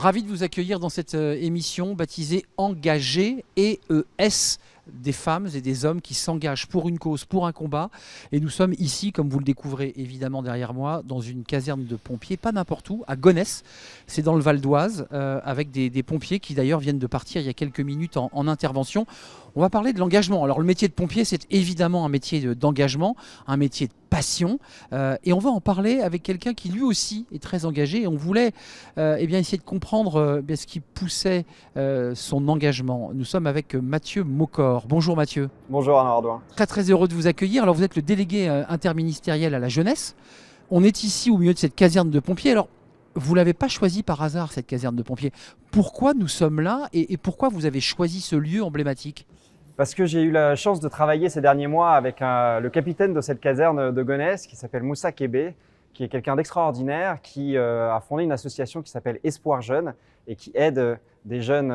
Ravi de vous accueillir dans cette émission baptisée Engagés, EES, des femmes et des hommes qui s'engagent pour une cause, pour un combat. Et nous sommes ici, comme vous le découvrez évidemment derrière moi, dans une caserne de pompiers, pas n'importe où, à Gonesse. C'est dans le Val d'Oise, avec des pompiers qui d'ailleurs viennent de partir il y a quelques minutes en intervention. On va parler de l'engagement. Alors le métier de pompier, c'est évidemment un métier d'engagement, un métier de passion. Et on va en parler avec quelqu'un qui lui aussi est très engagé. Et on voulait essayer de comprendre ce qui poussait son engagement. Nous sommes avec Mathieu Maucor. Bonjour Mathieu. Bonjour Arnaud Ardouin. Très très heureux de vous accueillir. Alors vous êtes le délégué interministériel à la jeunesse. On est ici au milieu de cette caserne de pompiers. Alors vous ne l'avez pas choisi par hasard, cette caserne de pompiers. Pourquoi nous sommes là et pourquoi vous avez choisi ce lieu emblématique ? Parce que j'ai eu la chance de travailler ces derniers mois avec le capitaine de cette caserne de Gonesse qui s'appelle Moussa Kébé, qui est quelqu'un d'extraordinaire, qui a fondé une association qui s'appelle Espoir Jeune et qui aide des jeunes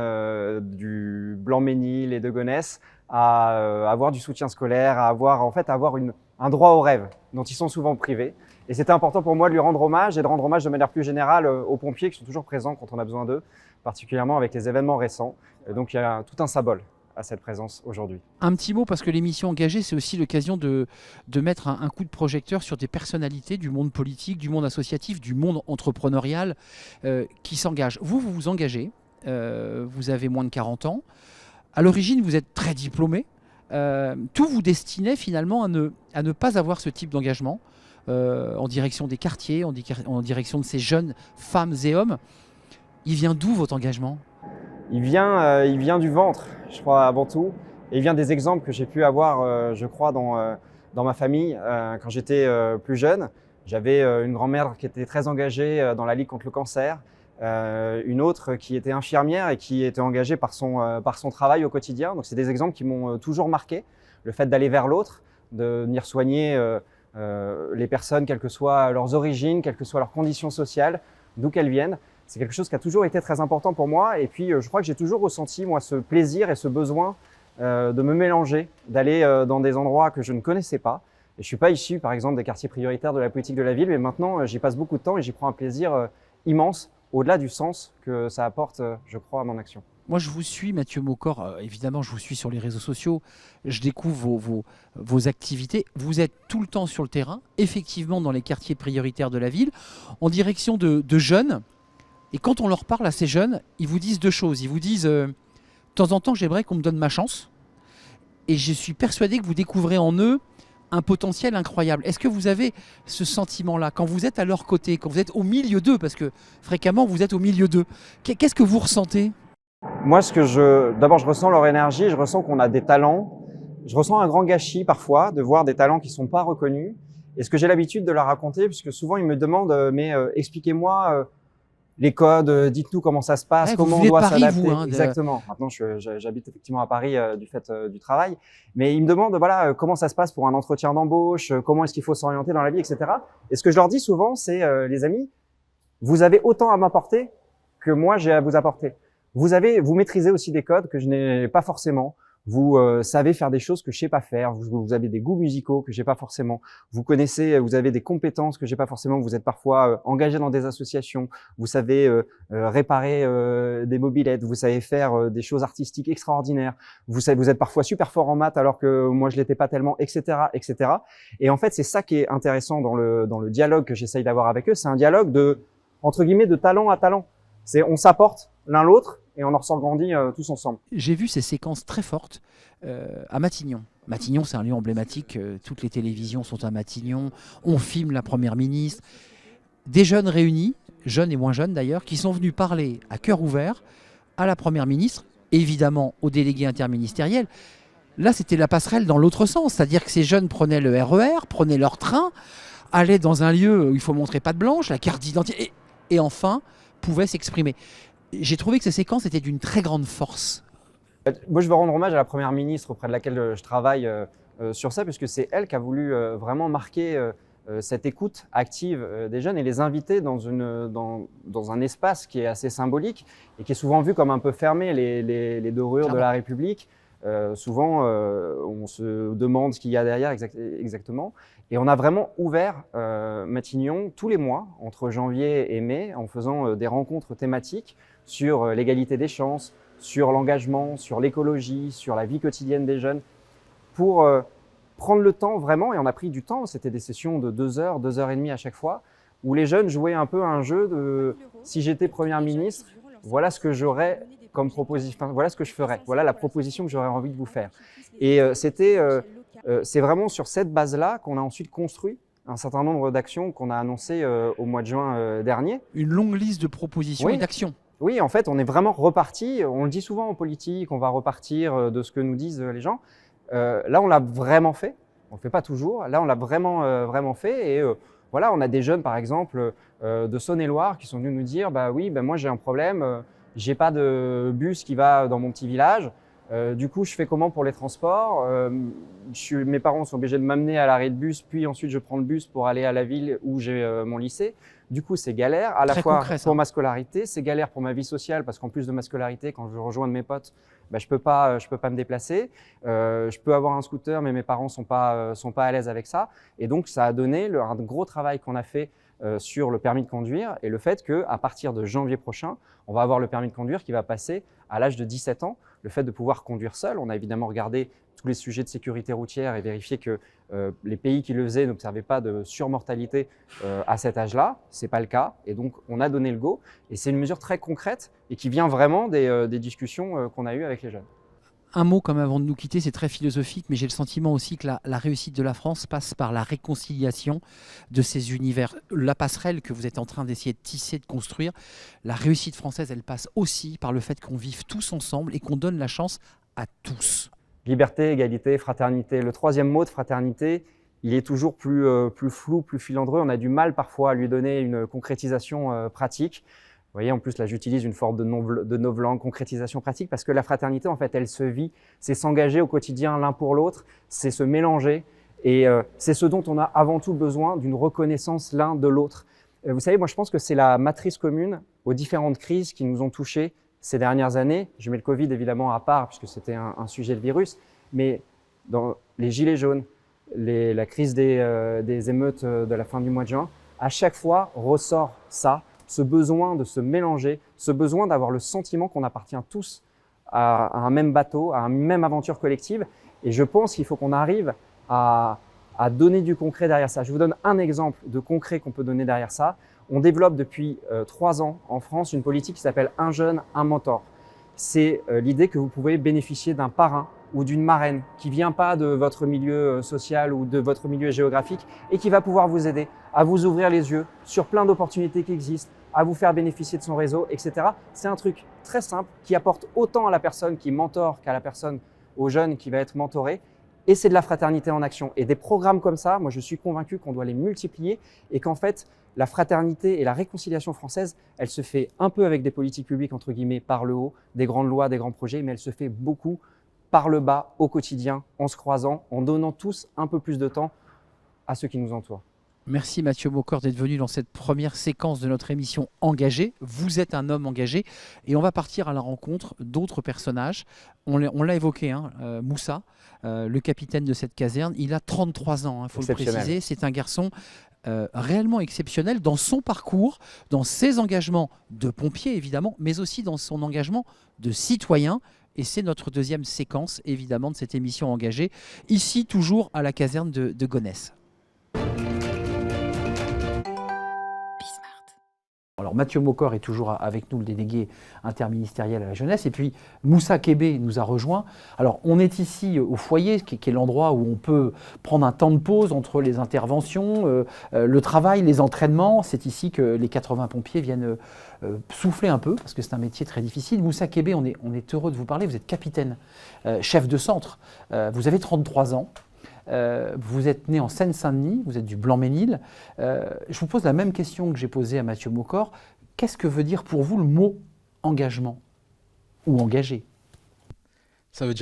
du Blanc-Ménil et de Gonesse à avoir du soutien scolaire, à avoir un droit au rêve dont ils sont souvent privés. Et c'était important pour moi de lui rendre hommage et de rendre hommage de manière plus générale aux pompiers qui sont toujours présents quand on a besoin d'eux, particulièrement avec les événements récents. Et donc il y a tout un symbole à cette présence aujourd'hui. Un petit mot, parce que l'émission Engagée, c'est aussi l'occasion de mettre un coup de projecteur sur des personnalités du monde politique, du monde associatif, du monde entrepreneurial qui s'engagent. Vous vous engagez, vous avez moins de 40 ans. À l'origine, vous êtes très diplômé. Tout vous destinait finalement à ne pas avoir ce type d'engagement en direction des quartiers, en direction de ces jeunes femmes et hommes. Il vient d'où votre engagement ? Il vient du ventre, je crois, avant tout. Et il vient des exemples que j'ai pu avoir, je crois, dans ma famille. Quand j'étais plus jeune, j'avais une grand-mère qui était très engagée dans la Ligue contre le cancer, une autre qui était infirmière et qui était engagée par son travail au quotidien. Donc c'est des exemples qui m'ont toujours marqué. Le fait d'aller vers l'autre, de venir soigner les personnes, quelles que soient leurs origines, quelles que soient leurs conditions sociales, d'où qu'elles viennent. C'est quelque chose qui a toujours été très important pour moi. Et puis, je crois que j'ai toujours ressenti, moi, ce plaisir et ce besoin de me mélanger, d'aller dans des endroits que je ne connaissais pas. Et je suis pas issu, par exemple, des quartiers prioritaires de la politique de la ville, mais maintenant, j'y passe beaucoup de temps et j'y prends un plaisir immense, au-delà du sens que ça apporte, je crois, à mon action. Moi, je vous suis, Mathieu Maucor. Évidemment, je vous suis sur les réseaux sociaux. Je découvre vos activités. Vous êtes tout le temps sur le terrain, effectivement, dans les quartiers prioritaires de la ville, en direction de jeunes. Et quand on leur parle à ces jeunes, ils vous disent deux choses. Ils vous disent, de temps en temps, j'aimerais qu'on me donne ma chance. Et je suis persuadé que vous découvrez en eux un potentiel incroyable. Est-ce que vous avez ce sentiment-là, quand vous êtes à leur côté, quand vous êtes au milieu d'eux, parce que fréquemment, vous êtes au milieu d'eux, qu'est-ce que vous ressentez ? Moi, d'abord, je ressens leur énergie, je ressens qu'on a des talents. Je ressens un grand gâchis parfois de voir des talents qui ne sont pas reconnus. Et ce que j'ai l'habitude de leur raconter, puisque souvent ils me demandent, expliquez-moi les codes, dites-nous comment ça se passe, comment on doit s'adapter. Exactement. Maintenant, j'habite effectivement à Paris du fait du travail, mais ils me demandent voilà comment ça se passe pour un entretien d'embauche, comment est-ce qu'il faut s'orienter dans la vie, etc. Et ce que je leur dis souvent, c'est les amis, vous avez autant à m'apporter que moi j'ai à vous apporter. Vous maîtrisez aussi des codes que je n'ai pas forcément. Vous savez faire des choses que je sais pas faire. Vous avez des goûts musicaux que j'ai pas forcément. Vous avez des compétences que j'ai pas forcément. Vous êtes parfois engagé dans des associations. Vous savez réparer des mobylettes. Vous savez faire des choses artistiques extraordinaires. Vous êtes parfois super fort en maths alors que moi je l'étais pas tellement, etc., etc. Et en fait, c'est ça qui est intéressant dans le dialogue que j'essaye d'avoir avec eux. C'est un dialogue entre guillemets de talent à talent. On s'apporte l'un l'autre et on en ressort grandi tous ensemble. J'ai vu ces séquences très fortes à Matignon. Matignon, c'est un lieu emblématique. Toutes les télévisions sont à Matignon. On filme la première ministre. Des jeunes réunis, jeunes et moins jeunes d'ailleurs, qui sont venus parler à cœur ouvert à la première ministre, évidemment aux délégués interministériels. Là, c'était la passerelle dans l'autre sens. C'est-à-dire que ces jeunes prenaient le RER, prenaient leur train, allaient dans un lieu où il faut montrer patte blanche, la carte d'identité, et enfin pouvaient s'exprimer. J'ai trouvé que ces séquences étaient d'une très grande force. Moi, je veux rendre hommage à la première ministre auprès de laquelle je travaille sur ça, puisque c'est elle qui a voulu vraiment marquer cette écoute active des jeunes et les inviter dans un espace qui est assez symbolique et qui est souvent vu comme un peu fermé, les dorures de la République. Souvent, on se demande ce qu'il y a derrière exactement. Et on a vraiment ouvert Matignon tous les mois, entre janvier et mai, en faisant des rencontres thématiques sur l'égalité des chances, sur l'engagement, sur l'écologie, sur la vie quotidienne des jeunes, pour prendre le temps vraiment, et on a pris du temps, c'était des sessions de 2 heures, 2 heures et demie à chaque fois, où les jeunes jouaient un peu à un jeu de « si j'étais Première ministre, voilà ce que j'aurais comme proposition, enfin, voilà ce que je ferais, voilà la proposition que j'aurais envie de vous faire ». Et c'est vraiment sur cette base-là qu'on a ensuite construit un certain nombre d'actions qu'on a annoncées au mois de juin dernier. Une longue liste de propositions et d'actions. Oui, en fait, on est vraiment reparti. On le dit souvent en politique, on va repartir de ce que nous disent les gens. Là, on l'a vraiment fait. On ne le fait pas toujours. Là, on l'a vraiment fait. Et voilà, on a des jeunes, par exemple, de Saône-et-Loire qui sont venus nous dire « Bah oui, moi j'ai un problème, j'ai pas de bus qui va dans mon petit village. Du coup, je fais comment pour les transports mes parents sont obligés de m'amener à l'arrêt de bus, puis ensuite je prends le bus pour aller à la ville où j'ai mon lycée. Du coup, c'est galère, à la fois concret, pour ma scolarité, c'est galère pour ma vie sociale, parce qu'en plus de ma scolarité, quand je veux rejoindre mes potes, je peux pas me déplacer. Je peux avoir un scooter, mais mes parents sont pas à l'aise avec ça. Et donc, ça a donné un gros travail qu'on a fait sur le permis de conduire et le fait qu'à partir de janvier prochain, on va avoir le permis de conduire qui va passer à l'âge de 17 ans. Le fait de pouvoir conduire seul, on a évidemment regardé tous les sujets de sécurité routière et vérifié que les pays qui le faisaient n'observaient pas de surmortalité à cet âge-là. Ce n'est pas le cas. Et donc, on a donné le go. Et c'est une mesure très concrète et qui vient vraiment des discussions qu'on a eues avec les jeunes. Un mot comme avant de nous quitter, c'est très philosophique, mais j'ai le sentiment aussi que la réussite de la France passe par la réconciliation de ces univers. La passerelle que vous êtes en train d'essayer de tisser, de construire, la réussite française, elle passe aussi par le fait qu'on vive tous ensemble et qu'on donne la chance à tous. Liberté, égalité, fraternité. Le troisième mot de fraternité, il est toujours plus flou, plus filandreux. On a du mal parfois à lui donner une concrétisation pratique. Vous voyez, en plus, là, j'utilise une forme de novlangue, concrétisation pratique, parce que la fraternité, en fait, elle se vit. C'est s'engager au quotidien l'un pour l'autre, c'est se mélanger. Et c'est ce dont on a avant tout besoin, d'une reconnaissance l'un de l'autre. Vous savez, moi, je pense que c'est la matrice commune aux différentes crises qui nous ont touchés ces dernières années. Je mets le Covid, évidemment, à part, puisque c'était un sujet de virus. Mais dans les gilets jaunes, la crise des émeutes de la fin du mois de juin, à chaque fois ressort ça, ce besoin de se mélanger, ce besoin d'avoir le sentiment qu'on appartient tous à un même bateau, à une même aventure collective. Et je pense qu'il faut qu'on arrive à donner du concret derrière ça. Je vous donne un exemple de concret qu'on peut donner derrière ça. On développe depuis 3 ans en France une politique qui s'appelle « Un jeune, un mentor ». C'est l'idée que vous pouvez bénéficier d'un parrain ou d'une marraine qui vient pas de votre milieu social ou de votre milieu géographique et qui va pouvoir vous aider à vous ouvrir les yeux sur plein d'opportunités qui existent, à vous faire bénéficier de son réseau, etc. C'est un truc très simple qui apporte autant à la personne qui mentore qu'à la personne, au jeune qui va être mentoré. Et c'est de la fraternité en action. Et des programmes comme ça, moi je suis convaincu qu'on doit les multiplier et qu'en fait, la fraternité et la réconciliation française, elle se fait un peu avec des politiques publiques, entre guillemets, par le haut, des grandes lois, des grands projets, mais elle se fait beaucoup par le bas, au quotidien, en se croisant, en donnant tous un peu plus de temps à ceux qui nous entourent. Merci Mathieu Maucor d'être venu dans cette première séquence de notre émission Engagé. Vous êtes un homme engagé et on va partir à la rencontre d'autres personnages. On l'a évoqué, hein, Moussa, le capitaine de cette caserne. Il a 33 ans, il faut le préciser. C'est un garçon réellement exceptionnel dans son parcours, dans ses engagements de pompier évidemment, mais aussi dans son engagement de citoyen. Et c'est notre deuxième séquence évidemment de cette émission Engagée, ici toujours à la caserne de Gonesse. Alors Mathieu Maucor est toujours avec nous, le délégué interministériel à la jeunesse, et puis Moussa Kébé nous a rejoint. Alors on est ici au foyer, qui est l'endroit où on peut prendre un temps de pause entre les interventions, le travail, les entraînements. C'est ici que les 80 pompiers viennent souffler un peu, parce que c'est un métier très difficile. Moussa Kébé, on est heureux de vous parler, vous êtes capitaine, chef de centre, vous avez 33 ans. Vous êtes né en Seine-Saint-Denis, vous êtes du Blanc-Ménil. Je vous pose la même question que j'ai posée à Mathieu Maucor. Qu'est-ce que veut dire pour vous le mot engagement ou engagé? Ça veut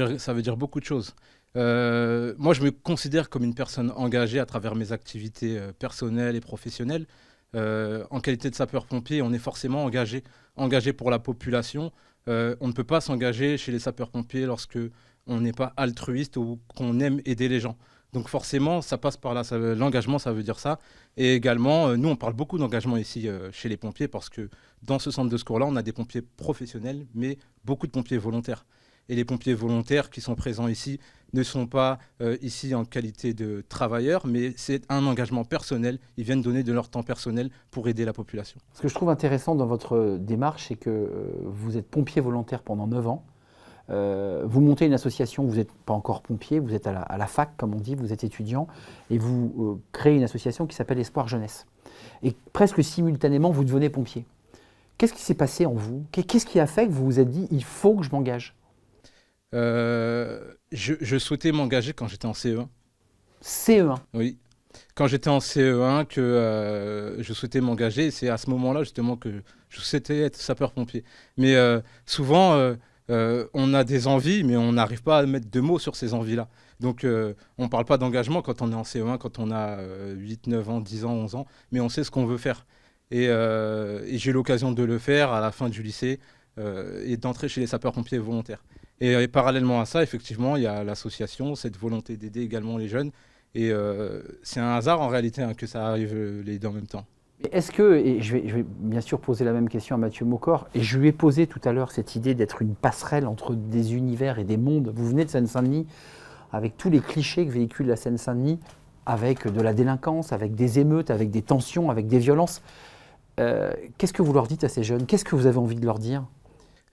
dire beaucoup de choses. Moi, je me considère comme une personne engagée à travers mes activités personnelles et professionnelles. En qualité de sapeur-pompier, on est forcément engagé pour la population. On ne peut pas s'engager chez les sapeurs-pompiers lorsque on n'est pas altruiste ou qu'on aime aider les gens. Donc forcément, ça passe par là. L'engagement, ça veut dire ça. Et également, nous, on parle beaucoup d'engagement ici chez les pompiers parce que dans ce centre de secours-là, on a des pompiers professionnels, mais beaucoup de pompiers volontaires. Et les pompiers volontaires qui sont présents ici ne sont pas ici en qualité de travailleurs, mais c'est un engagement personnel. Ils viennent donner de leur temps personnel pour aider la population. Ce que je trouve intéressant dans votre démarche, c'est que vous êtes pompier volontaire pendant 9 ans. Vous montez une association, vous n'êtes pas encore pompier, vous êtes à la fac, comme on dit, vous êtes étudiant, et vous créez une association qui s'appelle Espoir Jeunesse. Et presque simultanément, vous devenez pompier. Qu'est-ce qui s'est passé en vous? Qu'est-ce qui a fait que vous vous êtes dit, il faut que je m'engage? Je souhaitais m'engager quand j'étais en CE1. CE1? Oui. Quand j'étais en CE1, que je souhaitais m'engager, c'est à ce moment-là justement que je souhaitais être sapeur-pompier. Mais souvent, on a des envies, mais on n'arrive pas à mettre de mots sur ces envies-là. Donc, on ne parle pas d'engagement quand on est en CE1, quand on a 8, 9 ans, 10 ans, 11 ans, mais on sait ce qu'on veut faire. Et j'ai eu l'occasion de le faire à la fin du lycée et d'entrer chez les sapeurs-pompiers volontaires. Et parallèlement à ça, effectivement, il y a l'association, cette volonté d'aider également les jeunes. Et c'est un hasard en réalité que ça arrive les deux en même temps. Est-ce que, et je vais bien sûr poser la même question à Mathieu Maucor, et je lui ai posé tout à l'heure cette idée d'être une passerelle entre des univers et des mondes. Vous venez de Seine-Saint-Denis avec tous les clichés que véhicule la Seine-Saint-Denis, avec de la délinquance, avec des émeutes, avec des tensions, avec des violences. Qu'est-ce que vous leur dites à ces jeunes? Qu'est-ce que vous avez envie de leur dire?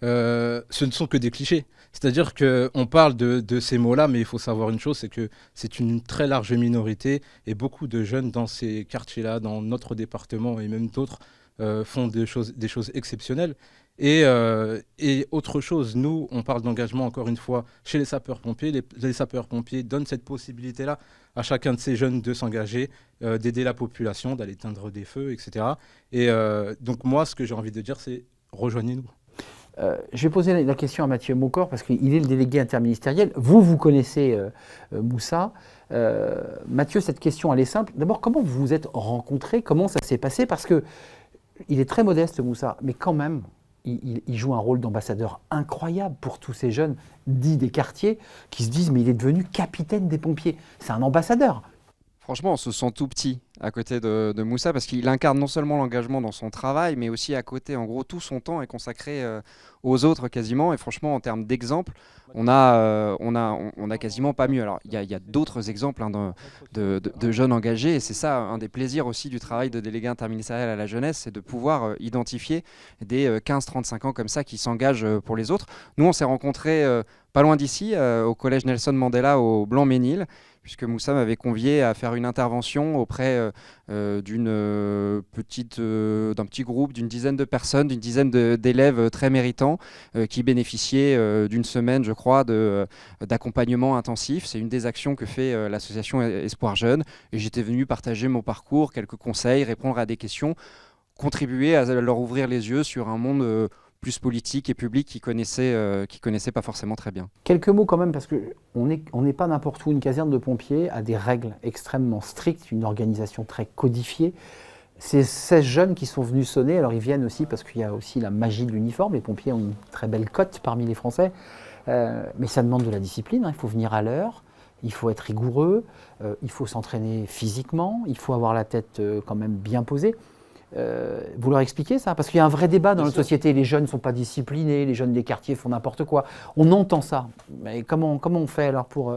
Ce ne sont que des clichés. C'est-à-dire qu'on parle de ces mots-là, mais il faut savoir une chose, c'est que c'est une très large minorité et beaucoup de jeunes dans ces quartiers-là, dans notre département et même d'autres, font des choses exceptionnelles. Et autre chose, nous, on parle d'engagement encore une fois chez les sapeurs-pompiers. Les sapeurs-pompiers donnent cette possibilité-là à chacun de ces jeunes de s'engager, d'aider la population, d'aller éteindre des feux, etc. Et donc moi, ce que j'ai envie de dire, c'est rejoignez-nous. Je vais poser la question à Mathieu Maucor parce qu'il est le délégué interministériel. Vous connaissez Moussa. Mathieu, cette question, elle est simple. D'abord, comment vous vous êtes rencontrés? Comment ça s'est passé? Parce qu'il est très modeste, Moussa, mais quand même, il joue un rôle d'ambassadeur incroyable pour tous ces jeunes dits des quartiers qui se disent « mais il est devenu capitaine des pompiers ». C'est un ambassadeur. Franchement, on se sent tout petit à côté de Moussa parce qu'il incarne non seulement l'engagement dans son travail, mais aussi à côté, en gros, tout son temps est consacré aux autres quasiment. Et franchement, en termes d'exemple, on a quasiment pas mieux. Alors, il y a d'autres exemples de jeunes engagés et c'est ça un des plaisirs aussi du travail de délégué interministériel à la jeunesse, c'est de pouvoir identifier des 15-35 ans comme ça qui s'engagent pour les autres. Nous, on s'est rencontrés pas loin d'ici, au collège Nelson Mandela au Blanc-Ménil, puisque Moussa m'avait convié à faire une intervention auprès d'un petit groupe d'une dizaine de personnes, d'une dizaine d'élèves très méritants qui bénéficiaient d'une semaine, je crois, d'accompagnement intensif. C'est une des actions que fait l'association Espoir Jeunes. Et j'étais venu partager mon parcours, quelques conseils, répondre à des questions, contribuer à leur ouvrir les yeux sur un monde plus politique et public qui connaissaient pas forcément très bien. Quelques mots quand même, parce qu'on n'est pas n'importe où. Une caserne de pompiers a des règles extrêmement strictes, une organisation très codifiée. Ces 16 jeunes qui sont venus sonner, alors ils viennent aussi parce qu'il y a aussi la magie de l'uniforme. Les pompiers ont une très belle cote parmi les Français, mais ça demande de la discipline, hein. Il faut venir à l'heure, il faut être rigoureux, il faut s'entraîner physiquement, il faut avoir la tête quand même bien posée. Vous leur expliquez ça? Parce qu'il y a un vrai débat dans notre société. Les jeunes ne sont pas disciplinés, les jeunes des quartiers font n'importe quoi. On entend ça. Mais comment on fait alors pour...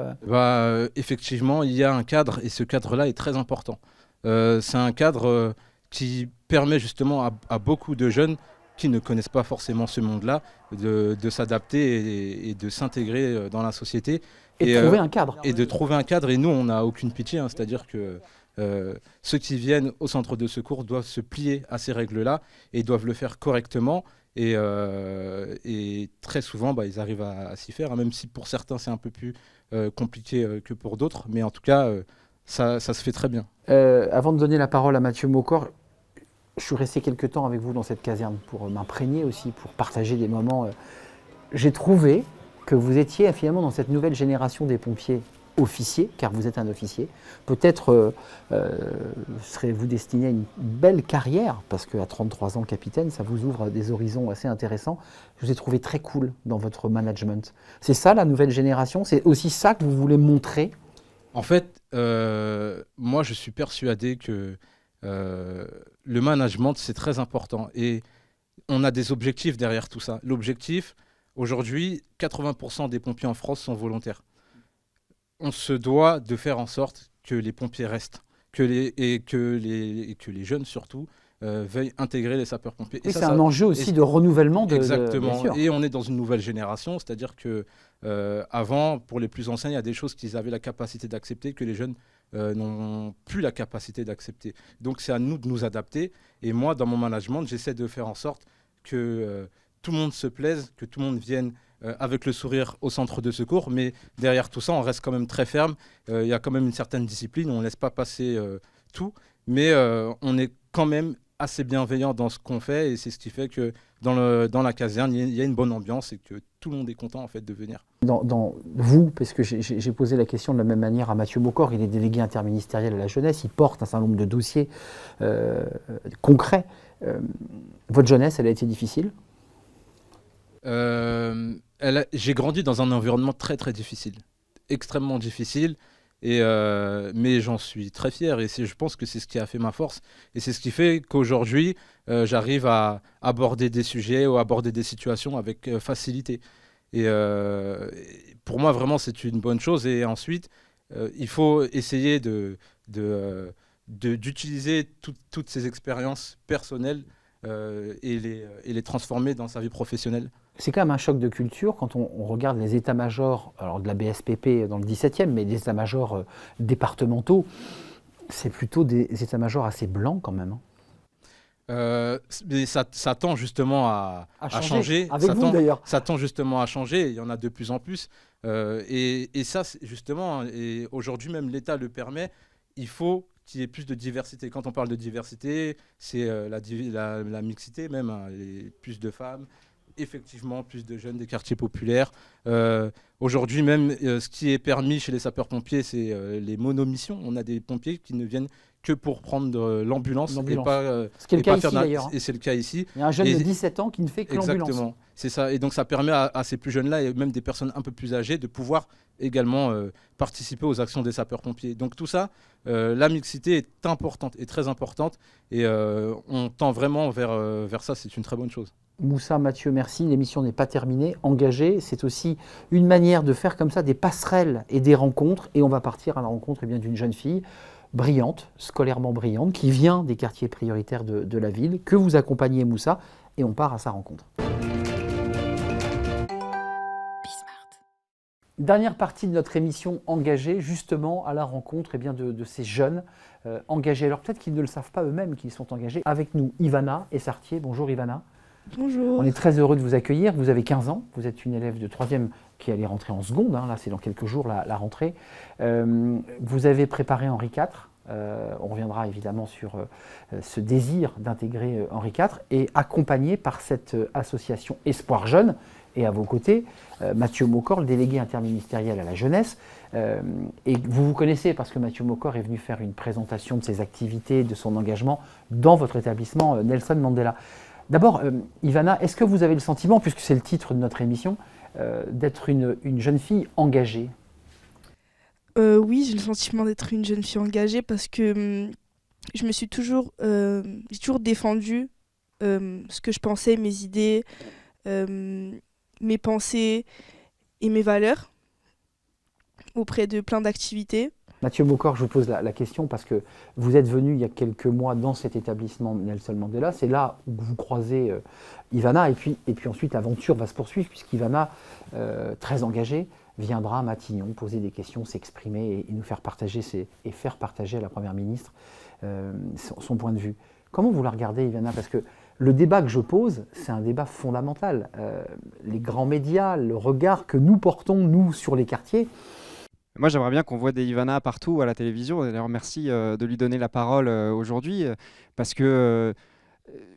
Effectivement, il y a un cadre et ce cadre-là est très important. C'est un cadre qui permet justement à beaucoup de jeunes qui ne connaissent pas forcément ce monde-là de s'adapter et de s'intégrer dans la société. Et de trouver un cadre. Et de trouver un cadre. Et nous, on n'a aucune pitié. Hein, c'est-à-dire que ceux qui viennent au centre de secours doivent se plier à ces règles-là et doivent le faire correctement. Et très souvent, ils arrivent à s'y faire, hein, même si pour certains, c'est un peu plus compliqué que pour d'autres. Mais en tout cas, ça se fait très bien. Avant de donner la parole à Mathieu Maucor, je suis resté quelques temps avec vous dans cette caserne pour m'imprégner aussi, pour partager des moments. J'ai trouvé que vous étiez finalement dans cette nouvelle génération des pompiers officier, car vous êtes un officier. Peut-être serez-vous destiné à une belle carrière, parce qu'à 33 ans, capitaine, ça vous ouvre des horizons assez intéressants. Je vous ai trouvé très cool dans votre management. C'est ça la nouvelle génération? C'est aussi ça que vous voulez montrer? En fait, moi, je suis persuadé que le management, c'est très important. Et on a des objectifs derrière tout ça. L'objectif, aujourd'hui, 80% des pompiers en France sont volontaires. On se doit de faire en sorte que les pompiers restent, et que les jeunes surtout veuillent intégrer les sapeurs-pompiers. Oui, c'est un enjeu aussi de renouvellement de... Exactement. bien sûr. Et on est dans une nouvelle génération, c'est-à-dire que avant, pour les plus anciens, il y a des choses qu'ils avaient la capacité d'accepter que les jeunes n'ont plus la capacité d'accepter. Donc c'est à nous de nous adapter. Et moi, dans mon management, j'essaie de faire en sorte que tout le monde se plaise, que tout le monde vienne avec le sourire au centre de secours. Mais derrière tout ça, on reste quand même très ferme. Il y a quand même une certaine discipline. On ne laisse pas passer tout. Mais on est quand même assez bienveillant dans ce qu'on fait. Et c'est ce qui fait que dans la caserne, il y a une bonne ambiance et que tout le monde est content en fait, de venir. Dans vous, parce que j'ai posé la question de la même manière à Mathieu Maucor, il est délégué interministériel à la jeunesse, il porte un certain nombre de dossiers concrets. Votre jeunesse, elle a été difficile? J'ai grandi dans un environnement très très difficile, extrêmement difficile, mais j'en suis très fier et je pense que c'est ce qui a fait ma force et c'est ce qui fait qu'aujourd'hui j'arrive à aborder des sujets ou aborder des situations avec facilité. Et pour moi vraiment c'est une bonne chose et ensuite il faut essayer d'utiliser toutes ces expériences personnelles et les transformer dans sa vie professionnelle. C'est quand même un choc de culture quand on regarde les états-majors, alors de la BSPP dans le 17e, mais des états-majors départementaux, c'est plutôt des états-majors assez blancs quand même. Mais ça tend justement à changer. Avec vous d'ailleurs. Ça tend justement à changer, il y en a de plus en plus. Et ça, justement, et aujourd'hui même l'État le permet, il faut qu'il y ait plus de diversité. Quand on parle de diversité, c'est la mixité même, hein, plus de femmes, effectivement plus de jeunes des quartiers populaires. Aujourd'hui même, ce qui est permis chez les sapeurs-pompiers, c'est les monomissions. On a des pompiers qui ne viennent que pour prendre l'ambulance et pas ce qui est le cas ici d'ailleurs. Et c'est le cas ici. Il y a un jeune de 17 ans qui ne fait que l'ambulance. Exactement, c'est ça. Et donc ça permet à ces plus jeunes-là et même des personnes un peu plus âgées de pouvoir également participer aux actions des sapeurs-pompiers. Donc tout ça, la mixité est importante et très importante et on tend vraiment vers ça, c'est une très bonne chose. Moussa, Mathieu, merci. L'émission n'est pas terminée. Engagé, c'est aussi une manière de faire comme ça des passerelles et des rencontres. Et on va partir à la rencontre d'une jeune fille brillante, scolairement brillante, qui vient des quartiers prioritaires de la ville, que vous accompagnez Moussa, et on part à sa rencontre. Dernière partie de notre émission Engagé, justement à la rencontre de ces jeunes engagés. Alors peut-être qu'ils ne le savent pas eux-mêmes qu'ils sont engagés. Avec nous, Ivana Essartier. Bonjour Ivana. Bonjour. On est très heureux de vous accueillir. Vous avez 15 ans, vous êtes une élève de 3e qui allait rentrer en seconde, hein, là c'est dans quelques jours la rentrée. Vous avez préparé Henri IV, on reviendra évidemment sur ce désir d'intégrer Henri IV, et accompagné par cette association Espoir Jeune, et à vos côtés, Mathieu Maucor, le délégué interministériel à la jeunesse. Et vous vous connaissez parce que Mathieu Maucor est venu faire une présentation de ses activités, de son engagement dans votre établissement Nelson Mandela. D'abord, Ivana, est-ce que vous avez le sentiment, puisque c'est le titre de notre émission, d'être une jeune fille engagée? Oui, j'ai le sentiment d'être une jeune fille engagée parce que je me suis j'ai toujours défendu ce que je pensais, mes idées, mes pensées et mes valeurs auprès de plein d'activités. Mathieu Maucor, je vous pose la question parce que vous êtes venu il y a quelques mois dans cet établissement Nelson Mandela. C'est là où vous croisez Ivana et puis ensuite l'aventure va se poursuivre puisqu'Ivana, très engagée, viendra à Matignon poser des questions, s'exprimer et nous faire partager à la Première ministre son point de vue. Comment vous la regardez, Ivana? Parce que le débat que je pose, c'est un débat fondamental. Les grands médias, le regard que nous portons, nous, sur les quartiers. Moi, j'aimerais bien qu'on voit des Ivana partout à la télévision. D'ailleurs, merci de lui donner la parole aujourd'hui, parce que,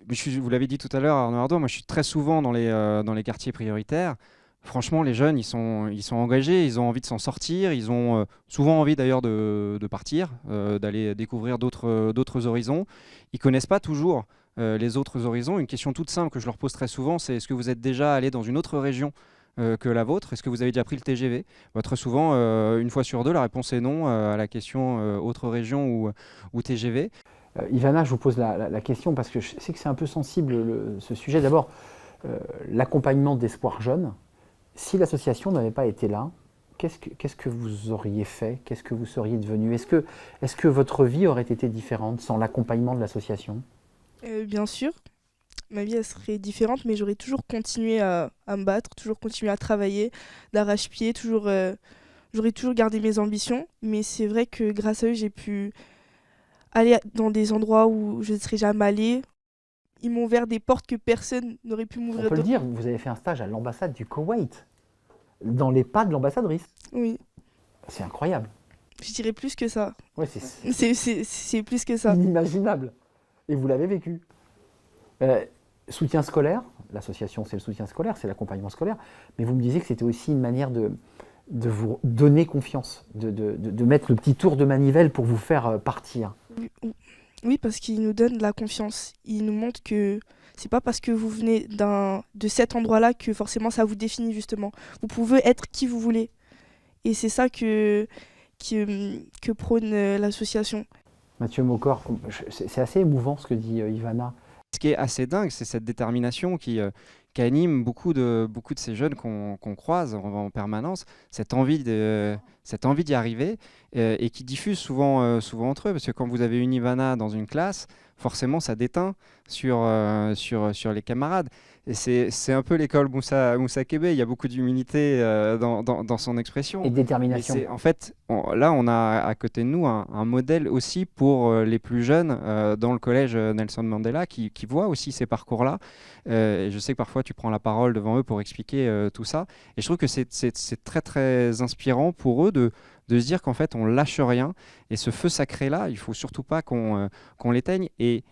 vous l'avez dit tout à l'heure, Arnaud Ardouin, moi je suis très souvent dans les quartiers prioritaires. franchement, les jeunes, ils sont engagés, ils ont envie de s'en sortir, ils ont souvent envie d'ailleurs de partir, d'aller découvrir d'autres horizons. Ils ne connaissent pas toujours les autres horizons. Une question toute simple que je leur pose très souvent, c'est est-ce que vous êtes déjà allé dans une autre région que la vôtre? Est-ce que vous avez déjà pris le TGV? Très souvent, une fois sur deux, la réponse est non à la question autre région ou TGV. Ivana, je vous pose la question parce que je sais que c'est un peu sensible ce sujet. D'abord, l'accompagnement d'Espoir Jeune. Si l'association n'avait pas été là, qu'est-ce que vous auriez fait? Qu'est-ce que vous seriez devenu? Est-ce que votre vie aurait été différente sans l'accompagnement de l'association? Bien sûr, ma vie elle serait différente, mais j'aurais toujours continué à me battre, toujours continué à travailler d'arrache-pied, j'aurais toujours gardé mes ambitions. Mais c'est vrai que grâce à eux, j'ai pu aller dans des endroits où je ne serais jamais allée. Ils m'ont ouvert des portes que personne n'aurait pu m'ouvrir. On peut le dire, vous avez fait un stage à l'ambassade du Koweït, dans les pas de l'ambassadrice. Oui, C'est incroyable. je dirais plus que ça. Ouais, C'est plus que ça. inimaginable. Et vous l'avez vécu. Soutien scolaire, l'association c'est le soutien scolaire, c'est l'accompagnement scolaire, mais vous me disiez que c'était aussi une manière de vous donner confiance, de mettre le petit tour de manivelle pour vous faire partir. Oui, parce qu'ils nous donnent de la confiance. Ils nous montrent que c'est pas parce que vous venez de cet endroit-là que forcément ça vous définit justement. Vous pouvez être qui vous voulez. Et c'est ça que prône l'association. Mathieu Mocor, c'est assez émouvant ce que dit Ivana. Ce qui est assez dingue, c'est cette détermination qui anime beaucoup de ces jeunes qu'on croise en permanence, cette envie d'y arriver et qui diffuse souvent entre eux. Parce que quand vous avez une Ivana dans une classe, forcément ça déteint sur les camarades. Et c'est un peu l'école Moussa Kébé, il y a beaucoup d'humilité dans son expression. Et de détermination. En fait, là, on a à côté de nous un modèle aussi pour les plus jeunes dans le collège Nelson Mandela qui voient aussi ces parcours-là. Et je sais que parfois, tu prends la parole devant eux pour expliquer tout ça. Et je trouve que c'est très, très inspirant pour eux de se dire qu'en fait, on lâche rien. Et ce feu sacré-là, il ne faut surtout pas qu'on l'éteigne. Et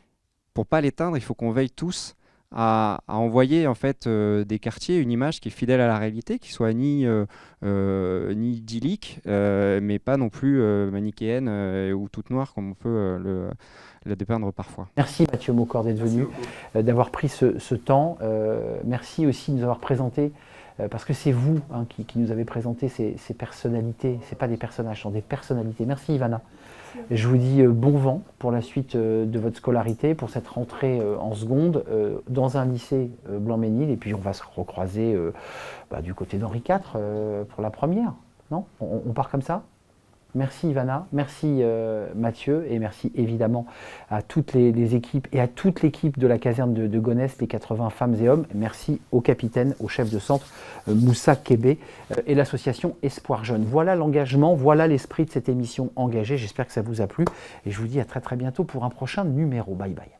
pour ne pas l'éteindre, il faut qu'on veille tous à envoyer en fait des quartiers, une image qui est fidèle à la réalité, qui soit ni idyllique, mais pas non plus manichéenne ou toute noire comme on peut le dépeindre parfois. Merci Mathieu Mocor d'être venu, d'avoir pris ce temps. Merci aussi de nous avoir présenté, parce que c'est vous qui nous avez présenté ces personnalités. Ce n'est pas des personnages, ce sont des personnalités. Merci Ivana. Je vous dis bon vent pour la suite de votre scolarité, pour cette rentrée en seconde dans un lycée Blanc-Ménil. Et puis on va se recroiser du côté d'Henri IV pour la première. Non, on part comme ça? Merci Ivana, merci Mathieu, et merci évidemment à toutes les équipes et à toute l'équipe de la caserne de Gonesse, les 80 femmes et hommes. Merci au capitaine, au chef de centre Moussa Kébé et l'association Espoir Jeune. Voilà l'engagement, voilà l'esprit de cette émission engagée. J'espère que ça vous a plu et je vous dis à très très bientôt pour un prochain numéro. Bye bye.